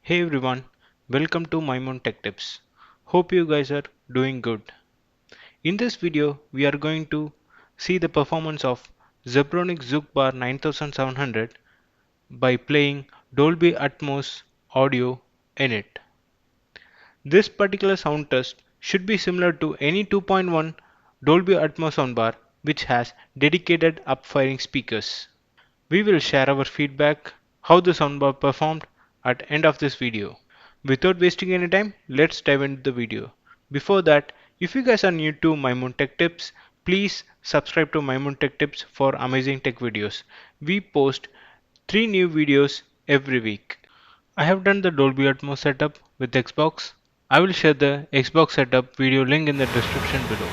Hey everyone, welcome to Maimon Tech Tips. Hope you guys are doing good. In this video, we are going to see the performance of Zebronics Juke Bar 9700 by playing Dolby Atmos audio in it. This particular sound test should be similar to any 2.1 Dolby Atmos soundbar which has dedicated up-firing speakers. We will share our feedback, how the soundbar performed at end of this video. Without wasting any time, let's dive into the video. Before that, if you guys are new to Maimun Tech Tips, please subscribe to Maimun Tech Tips for amazing tech videos. We post 3 new videos every week. I have done the Dolby Atmos setup with Xbox. I will share the Xbox setup video link in the description below.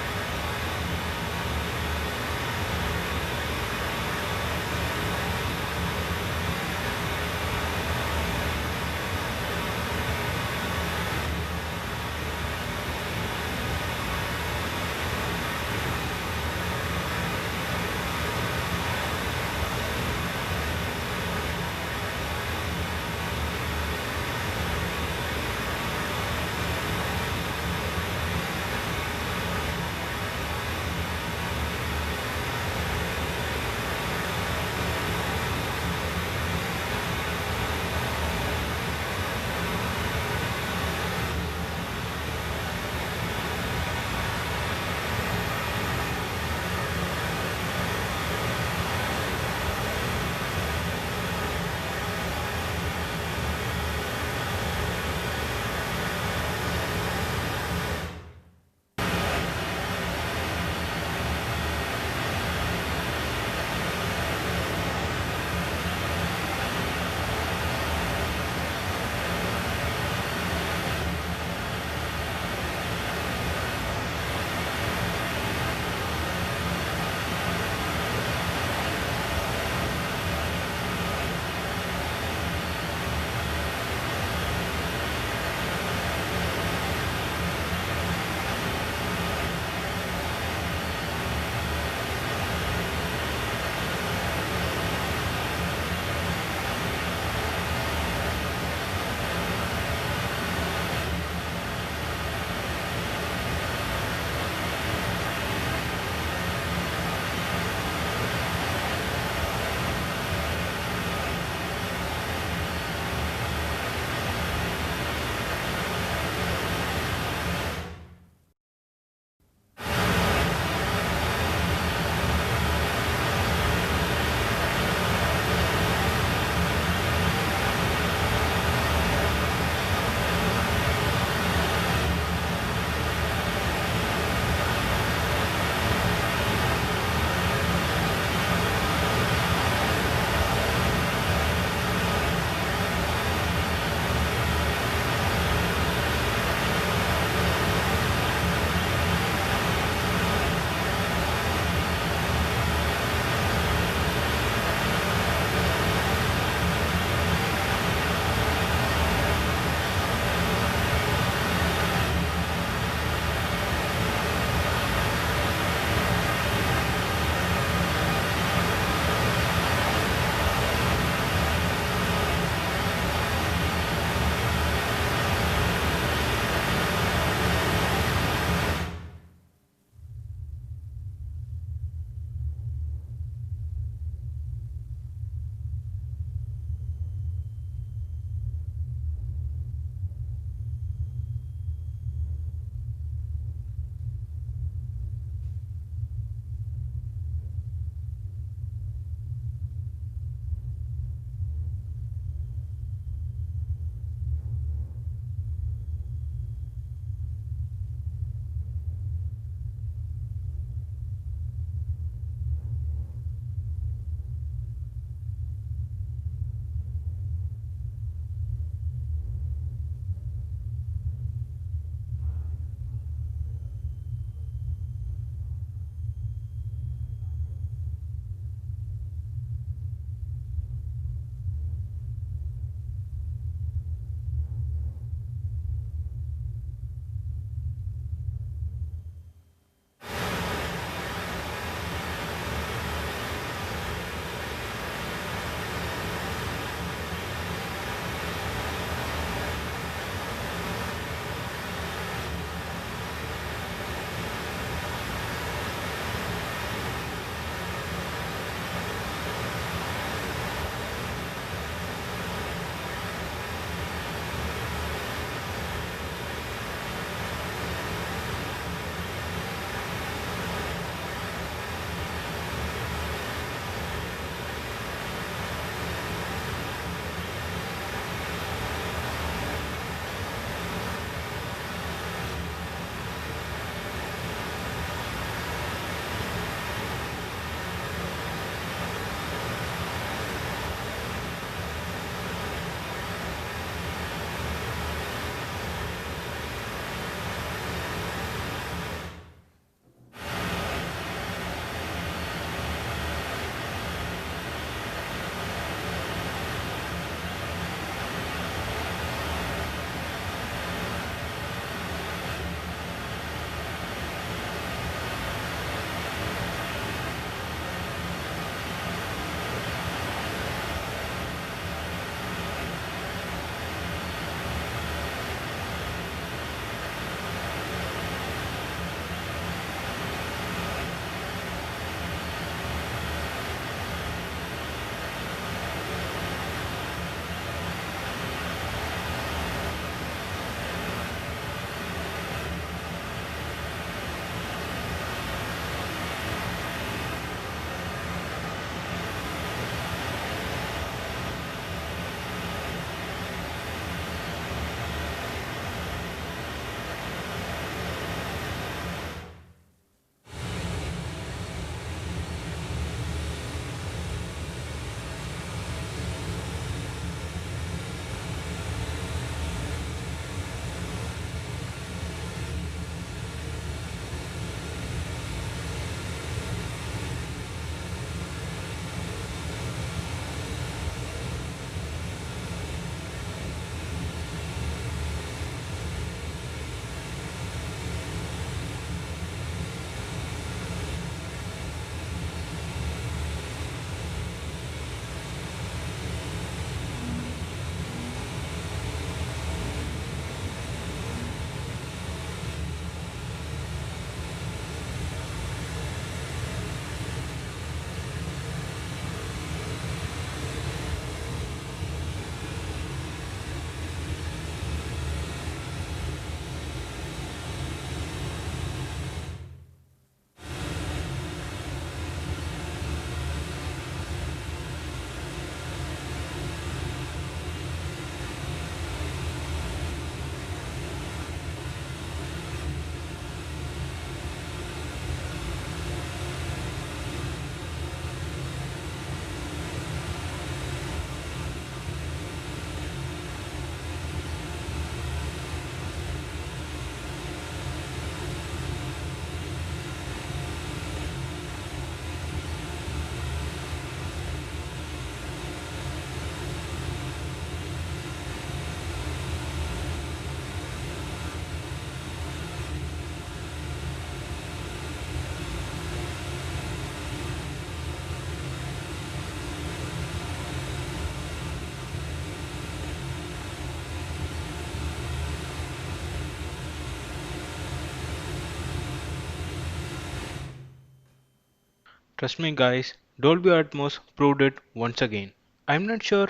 Trust me guys, Dolby Atmos proved it once again. I'm not sure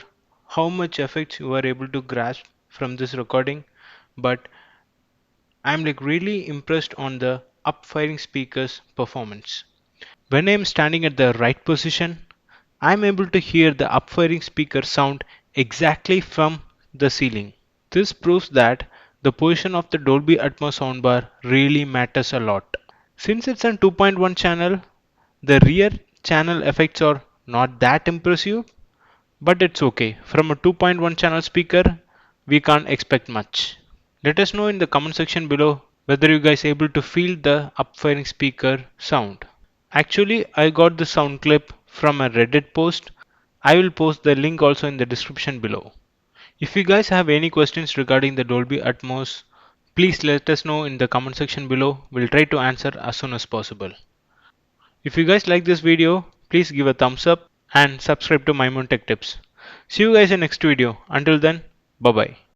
how much effects you are able to grasp from this recording, but I'm really impressed on the up-firing speaker's performance. When I'm standing at the right position, I'm able to hear the up-firing speaker sound exactly from the ceiling. This proves that the position of the Dolby Atmos soundbar really matters a lot. Since it's a 2.1 channel, the rear channel effects are not that impressive, but it's okay. From a 2.1 channel speaker, we can't expect much. Let us know in the comment section below whether you guys able to feel the upfiring speaker sound. Actually, I got the sound clip from a Reddit post. I will post the link also in the description below. If you guys have any questions regarding the Dolby Atmos, please let us know in the comment section below. We'll try to answer as soon as possible. If you guys like this video, please give a thumbs up and subscribe to My Moon Tech Tips. See you guys in next video. Until then, bye bye.